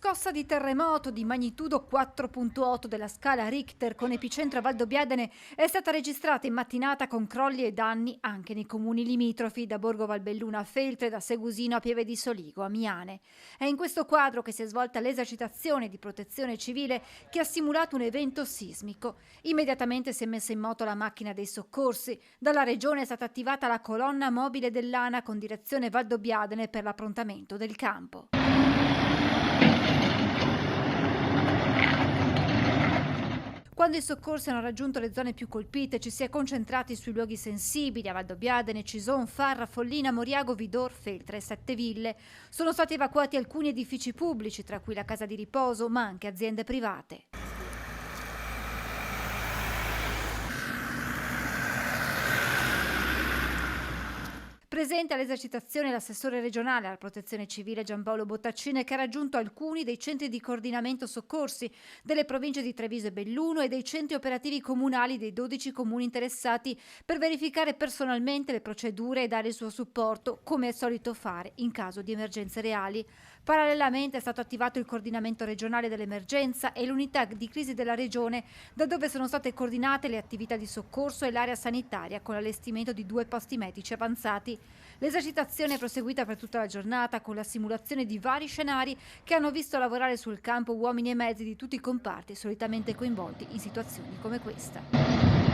Scossa di terremoto di magnitudo 4,8 della scala Richter con epicentro a Valdobbiadene è stata registrata in mattinata con crolli e danni anche nei comuni limitrofi, da Borgo Valbelluna a Feltre, da Segusino a Pieve di Soligo a Miane. È in questo quadro che si è svolta l'esercitazione di protezione civile che ha simulato un evento sismico. Immediatamente si è messa in moto la macchina dei soccorsi. Dalla regione è stata attivata la colonna mobile dell'ANA con direzione Valdobbiadene per l'approntamento del campo. Quando i soccorsi hanno raggiunto le zone più colpite, ci si è concentrati sui luoghi sensibili a Valdobbiadene, Cison, Farra, Follina, Moriago, Vidor, Feltre e Setteville. Sono stati evacuati alcuni edifici pubblici, tra cui la casa di riposo, ma anche aziende private. Presente all'esercitazione l'assessore regionale alla protezione civile Giampaolo Bottaccine, che ha raggiunto alcuni dei centri di coordinamento soccorsi delle province di Treviso e Belluno e dei centri operativi comunali dei 12 comuni interessati per verificare personalmente le procedure e dare il suo supporto, come è solito fare in caso di emergenze reali. Parallelamente è stato attivato il coordinamento regionale dell'emergenza e l'unità di crisi della regione, da dove sono state coordinate le attività di soccorso e l'area sanitaria con l'allestimento di 2 posti medici avanzati. L'esercitazione è proseguita per tutta la giornata con la simulazione di vari scenari che hanno visto lavorare sul campo uomini e mezzi di tutti i comparti solitamente coinvolti in situazioni come questa.